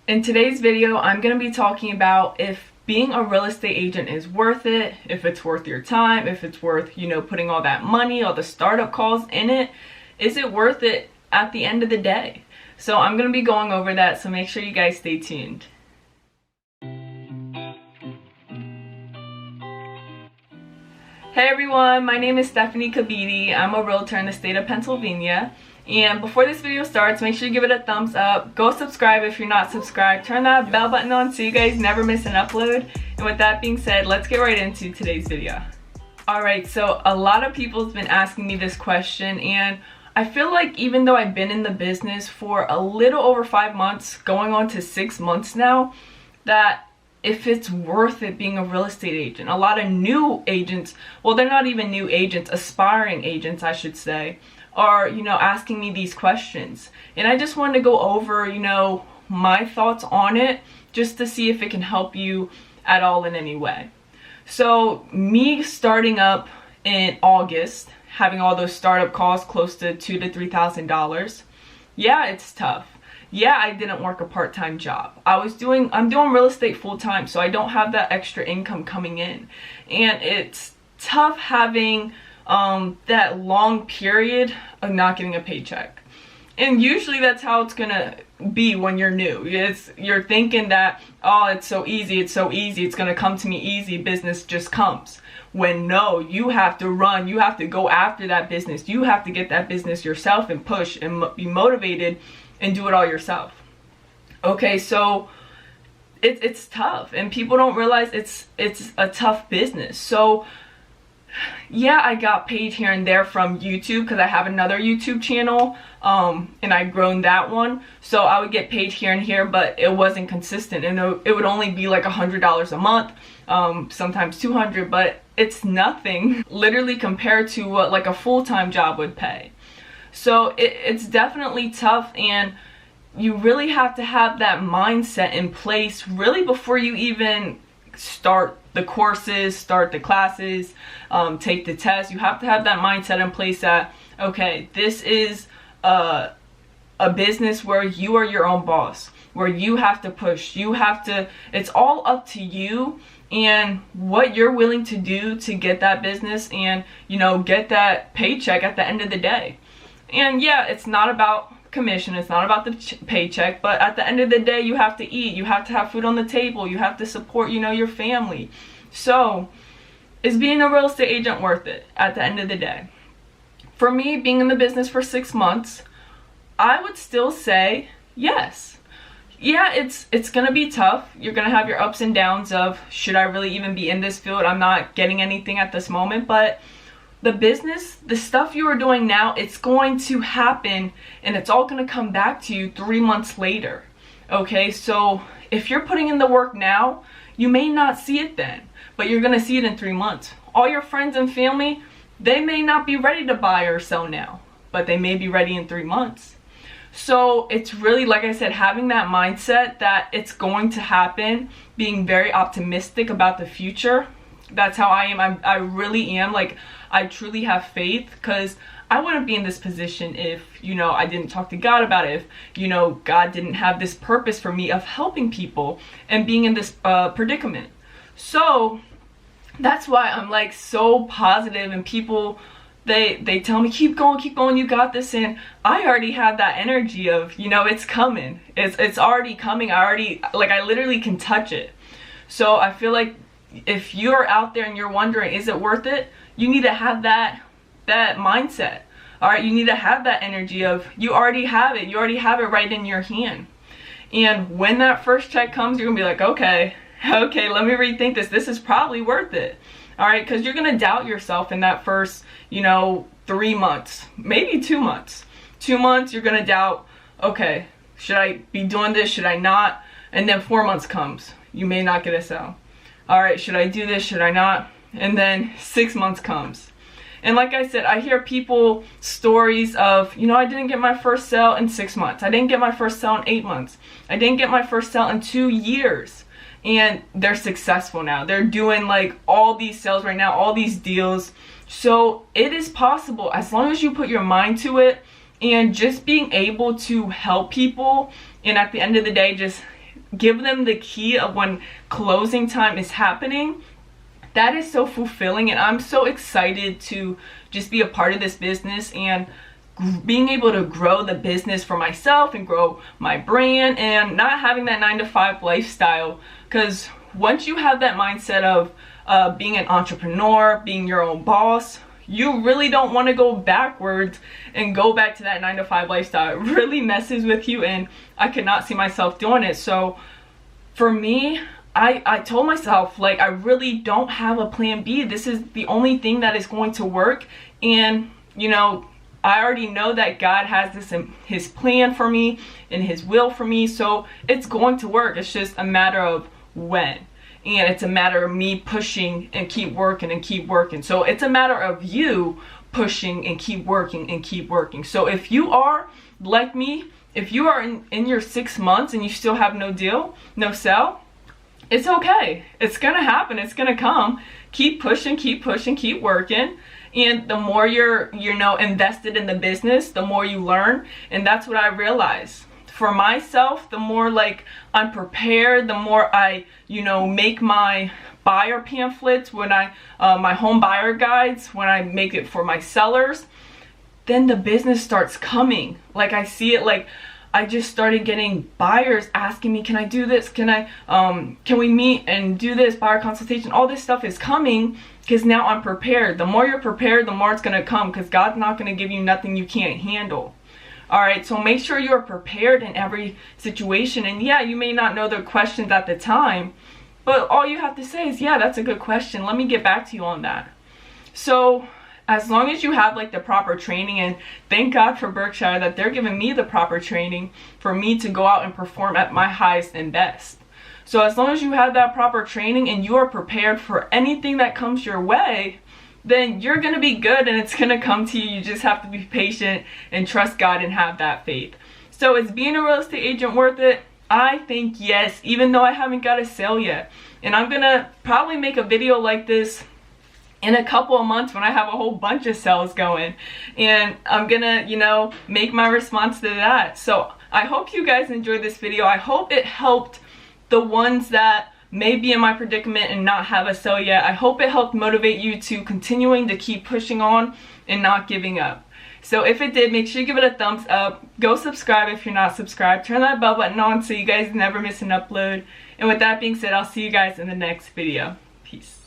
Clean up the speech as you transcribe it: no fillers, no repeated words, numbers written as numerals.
In today's video, I'm going to be talking about if being a real estate agent is worth it, if it's worth your time, if it's worth, putting all that money, all the startup costs in it. Is it worth it at the end of the day? So I'm going to be going over that, so make sure you guys stay tuned. Hey everyone, my name is Stefanie Kebede. I'm a realtor in the state of Pennsylvania. And before this video starts, make sure you give it a thumbs up. Go subscribe if you're not subscribed. Turn that bell button on so you guys never miss an upload. And with that being said, let's get right into today's video. Alright, so a lot of people have been asking me this question, and I feel like even though I've been in the business for a little over 5 months, going on to 6 months now, that if it's worth it being a real estate agent. A lot of new agents, well, they're not even new agents, aspiring agents I should say, are asking me these questions. And I just wanted to go over my thoughts on it, just to see if it can help you at all in any way. So me starting up in August, having all those startup costs close to $2,000 to $3,000, yeah, it's tough. Yeah, I didn't work a part-time job. I'm doing real estate full-time, so I don't have that extra income coming in. And it's tough having that long period of not getting a paycheck. And usually that's how it's gonna be when you're new. You're thinking that, oh, it's so easy, it's gonna come to me easy, business just comes. When no, you have to run, you have to go after that business, you have to get that business yourself and push and be motivated and do it all yourself. Okay, so it's tough, and people don't realize it's a tough business. So yeah, I got paid here and there from YouTube because I have another YouTube channel, and I've grown that one. So I would get paid here and here, but it wasn't consistent, and it would only be like $100 a month, sometimes $200, but it's nothing literally compared to what like a full-time job would pay. So it's definitely tough, and you really have to have that mindset in place really before you even start the courses, start the classes, take the test. You have to have that mindset in place that, okay, this is a business where you are your own boss, where you have to push, it's all up to you and what you're willing to do to get that business and, get that paycheck at the end of the day. And yeah, it's not about commission, it's not about the paycheck, but at the end of the day, you have to eat, you have to have food on the table, you have to support, your family. So, is being a real estate agent worth it at the end of the day? For me, being in the business for 6 months, I would still say yes. Yeah, it's gonna be tough. You're gonna have your ups and downs of, should I really even be in this field? I'm not getting anything at this moment, but the business, the stuff you are doing now, it's going to happen, and it's all going to come back to you 3 months later. Okay, so if you're putting in the work now, you may not see it then, but you're going to see it in 3 months. All your friends and family, they may not be ready to buy or sell now, but they may be ready in 3 months. So it's really, like I said, having that mindset that it's going to happen, being very optimistic about the future. That's how I am. I really am. Like, I truly have faith, because I wouldn't be in this position if, I didn't talk to God about it. If, God didn't have this purpose for me of helping people and being in this predicament. So that's why I'm like so positive, and people, they tell me, keep going, you got this. And I already have that energy of, it's coming. It's already coming. I literally can touch it. So I feel like if you're out there and you're wondering, is it worth it? You need to have that mindset. All right, you need to have that energy of, you already have it. You already have it right in your hand. And when that first check comes, you're gonna be like, okay, let me rethink this. This is probably worth it. All right, because you're gonna doubt yourself in that first, 3 months, maybe 2 months. 2 months, you're gonna doubt, okay, should I be doing this? Should I not? And then 4 months comes. You may not get a sale. All right, should I do this? Should I not? And then 6 months comes. And like I said, I hear people stories of, I didn't get my first sale in 6 months. I didn't get my first sale in 8 months. I didn't get my first sale in 2 years. And they're successful now. They're doing like all these sales right now, all these deals. So it is possible as long as you put your mind to it and just being able to help people. And at the end of the day, just give them the key of when closing time is happening, that is so fulfilling. And I'm so excited to just be a part of this business and being able to grow the business for myself and grow my brand and not having that 9-to-5 lifestyle. Because once you have that mindset of being an entrepreneur, being your own boss, you really don't want to go backwards and go back to that 9-to-5 lifestyle. It really messes with you, and I could not see myself doing it. So for me, I told myself, like, I really don't have a plan B. This is the only thing that is going to work. And you know, I already know that God has this in his plan for me and his will for me, so it's going to work. It's just a matter of when. And it's a matter of me pushing and keep working and keep working. So it's a matter of you pushing and keep working and keep working. So if you are like me, if you are in your 6 months and you still have no deal, no sale, it's okay. It's gonna happen. It's gonna come. Keep pushing, keep working. And the more you're invested in the business, the more you learn. And that's what I realized. For myself, the more like I'm prepared, the more I, make my buyer pamphlets, when my home buyer guides, when I make it for my sellers, then the business starts coming. Like I see it, like I just started getting buyers asking me, can I do this? Can we meet and do this buyer consultation? All this stuff is coming because now I'm prepared. The more you're prepared, the more it's going to come, because God's not going to give you nothing you can't handle. All right, so make sure you're prepared in every situation. And yeah, you may not know the questions at the time, but all you have to say is, yeah, that's a good question. Let me get back to you on that. So as long as you have like the proper training, and thank God for Berkshire that they're giving me the proper training for me to go out and perform at my highest and best. So as long as you have that proper training and you are prepared for anything that comes your way, then you're going to be good and it's going to come to you. You just have to be patient and trust God and have that faith. So is being a real estate agent worth it? I think yes, even though I haven't got a sale yet. And I'm going to probably make a video like this in a couple of months when I have a whole bunch of sales going. And I'm going to, make my response to that. So I hope you guys enjoyed this video. I hope it helped the ones that may be in my predicament and not have a sale yet. I hope it helped motivate you to continuing to keep pushing on and not giving up. So if it did, make sure you give it a thumbs up. Go subscribe if you're not subscribed. Turn that bell button on so you guys never miss an upload. And with that being said, I'll see you guys in the next video. Peace.